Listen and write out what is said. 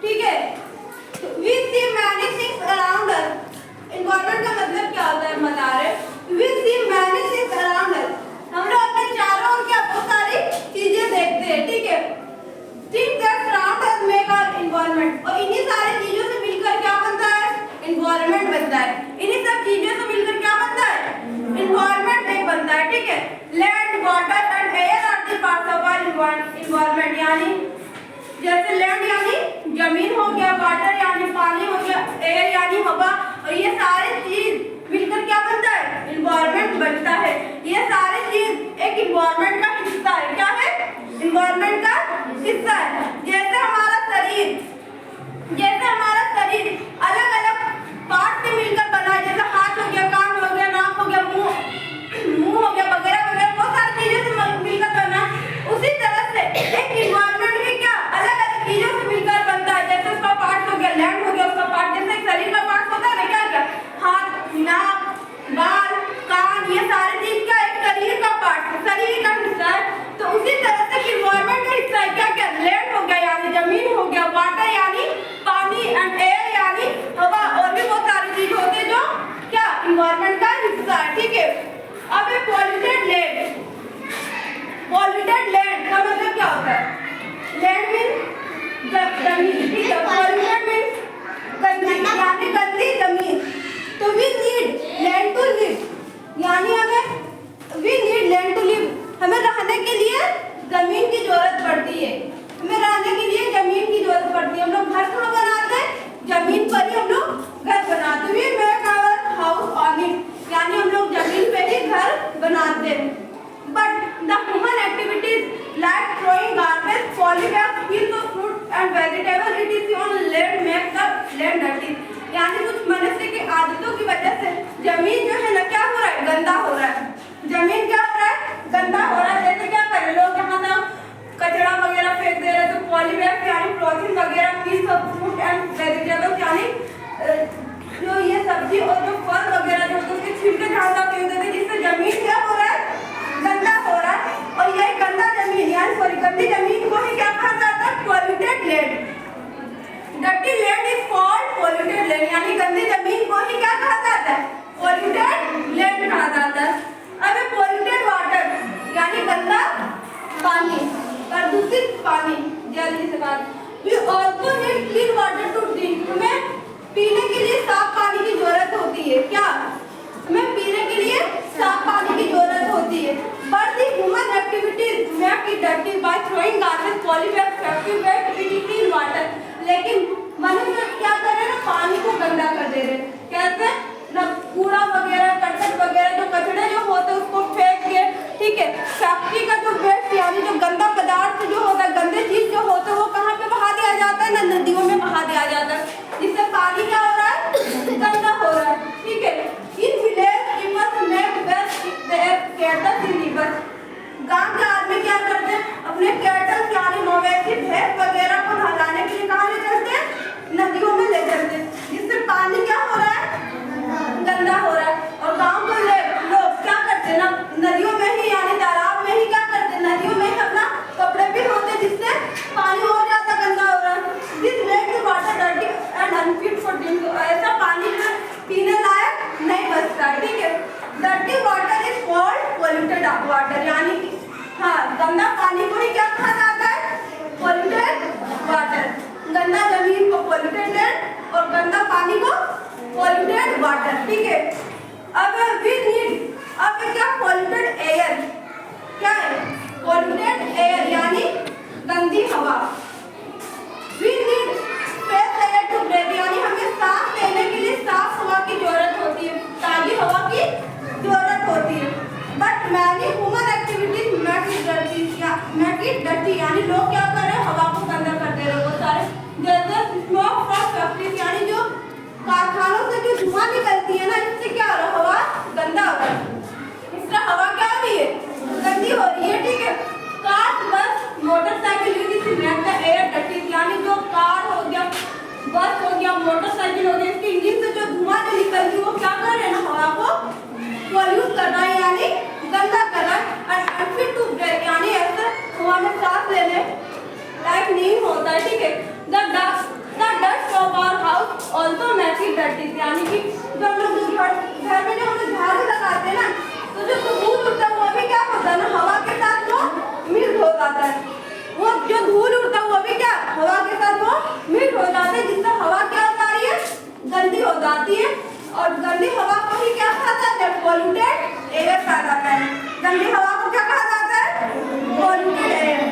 ठीक है। We see many things around us. Environment का मतलब क्या होता है बता रहे। We see many things around us. हम लोग अपने चारों ओर क्या बहुत सारी चीजें देखते हैं, ठीक है। Things that surround us make our environment. और इन्हीं सारी चीजों से मिलकर क्या बनता है? Environment बनता है। इन्हीं सब चीजों से मिलकर क्या बनता है? Environment एक बनता है, ठीक है। Land, water and air are the parts of our environment. यानी जैसे लैंड यानी जमीन हो गया, वाटर यानी पानी हो गया, एयर यानी हवा, और ये सारे चीज मिलकर क्या बनता है? इन्वायरमेंट बनता है। ये सारे चीज एक इन्वायरमेंट का हिस्सा है। क्या है? इन्वायरमेंट का हिस्सा है। जैसे हमारा शरीर अलग अलग पार्ट से मिलकर बना है, जैसे हाथ हो गया, कान हो गया, नाक हो गया, मुंह हो गया, वगैरह वगैरह बहुत सारी चीजों से मिलकर बना है। उसी तरह से एक इन्वायरमेंट भी क्या अलग अलग चीजों से मिलकर बनता है। जैसे उसका पार्ट हो गया लैंड हो गया, उसका पार्ट जैसे शरीर का पार्ट होता है ना, क्या क्या हाथ, नाक, बाल, कान, ये सारे चीज क्या एक शरीर का पार्ट है, शरीर का हिस्सा है। तो उसी तरह से इन्वायरमेंट का हिस्सा है क्या क्या लैंड हो गया यानी जमीन हो गया, वाटर यानी पानी एंड एयर यानी हवा, और भी बहुत सारी चीज होते हैं जो क्या इन्वायरमेंट का हिस्सा है, ठीक है। अब है पॉल्यूटेड लैंड। पॉल्यूटेड लैंड का मतलब क्या होता है? लैंड मीन्स जमीन, ठीक है। पॉल्यूटेड मीन्स गंदी यानी गंदी जमीन। तो we need land to live, यानी we need land to live, हमें रहने के लिए जमीन की जरूरत पड़ती है। हमें रहने के लिए जमीन की जरूरत पड़ती है। हम लोग घर कहाँ बनाते हैं? जमीन पर ही हम लोग घर बनाते हैं। We make our house on it, यानी हम लोग जमीन पे ही घर बनाते हैं। But the human activities like throwing garbage, polybags, peels of fruit and vegetables, it is on land make the land dirty. यानी कुछ मनुष्य की आदतों की वजह से जमीन जो है ना क्या हो रहा है? गंदा हो रहा है। जमीन क्या हो रहा है? गंदा हो रहा है। जैसे क्या करें लोग यहाँ ना कचरा वगैरह फेंक दे रहे हैं, तो पॉलीबैग यानी पॉलीथीन वगैरह, piece of fruit and vegetables यानी जो ये सब्जी और जो फल वगैरह जो उसके छिलके झाड़ता फेंक देते हैं, जिससे जमीन क्या हो रहा है? गंदा हो रहा है। और यही गंदा जमीन यानी गंदी जमीन को ही क्या कहा जाता है? Polluted land. Dirty land is called polluted land, यानी गंदी जमीन को ही क्या कहा जाता है? पॉल्यूटेड लैंड कहा जाता है। अब पॉल्यूटेड वाटर यानी गंदा पानी, प्रदूषित पानी। जल्दी से बात, we also need clean water to drink, हमें पीने के लिए साफ पानी की जरूरत होती है। क्या? हमें पीने के लिए साफ पानी की जरूरत होती है। But the human activities make it dirty by throwing garbage, polybags, factory waste, it is clean water. लेकिन मनुष्य क्या कर रहे हैं ना? पानी को गंदा कर दे रहे हैं। कैसे? ना कूड़ा वगैरह, करकट वगैरह जो कचरे जो होते हैं उसको फेंक के, ठीक है। फैक्ट्री का जो वेस्ट यानी जो गंदा पदार्थ जो होता है, गंदे चीज जो होते हैं वो कहाँ पे बहा दिया जाता है? ना नदियों में बहा दिया जाता है, जिससे पानी क्या हो रहा है? गंदा हो रहा है, ठीक है। In village people make waste their cattle in river, गांव के आदमी क्या करते हैं? अपने कैटल यानी मवेशी भैंस वगैरह को नहलाने के लिए कहाँ ले चलते हैं? नदियों में ले चलते हैं, जिससे पानी क्या हो रहा है? गंदा हो रहा है। और गांव के लोग क्या करते हैं ना? नदियों में ही यानी तालाब में ही क्या करते हैं? नदियों में ही अपना कपड़े भी धोते हैं, जिससे पानी और ज्यादा गंदा हो रहा है। This make the water dirty and unfit for drink, ऐसा पानी पीने लायक नहीं बचता है, ठीक है। Dirty water is called polluted water, यानी कि हाँ गंदा पानी को ही क्या कहा जाता है? Polluted water. गंदा जमीन को पॉल्यूटेड लैंड और गंदा पानी को पॉल्यूटेड वाटर, ठीक है। अब वी नीड, अब क्या? Polluted air. क्या है? पॉल्यूटेड एयर यानी गंदी हवा। We need fresh air to breathe, यानी हमें सांस लेने के लिए साफ हवा की जरूरत होती है, ताजी हवा की जरूरत होती है। But many human activities make it dirty, यानी लोग क्या कर रहे हैं? हवा को गंदा कर दे रहे हैं बहुत सारे। जैसे स्मोक फ्रॉम फैक्ट्रीज, यानी जो कारखानों से जो धुआं निकलती है ना, इससे क्या हो रहा है? हवा गंदा हो रहा है, इससे हवा क्या हो रही है? गंदी हो रही है, ठीक है। कार, बस, motorcycle make the air dirty, यानी जो कार हो गया, बस हो गया, मोटरसाइकिल हो गया, इसके इंजन से जो धुआं जो निकल रही है वो क्या कर रहे हैं ना? हवा को पॉल्यूट कर रहा है, यानी गंदा कर रहा है। और अनफिट टू ब्रीथ, यानी ऐसे हवा में सांस लेने लायक नहीं होता है, ठीक है। द बैठती थी, यानी कि जो हम लोग घर में जो हम लोग झाड़ू लगाते हैं ना, तो जो धूल उड़ता है वो भी क्या होता है ना, हवा के साथ वो मिक्स हो जाता है। वो जो धूल उड़ता है वो भी क्या हवा के साथ वो मिक्स हो जाता है, जिससे हवा क्या हो जा रही है, गंदी हो जाती है। और गंदी हवा को ही क्या कहा जाता है, पॉल्यूटेड एयर कहा जाता है। गंदी हवा को क्या कहा जाता है, पॉल्यूटेड एयर।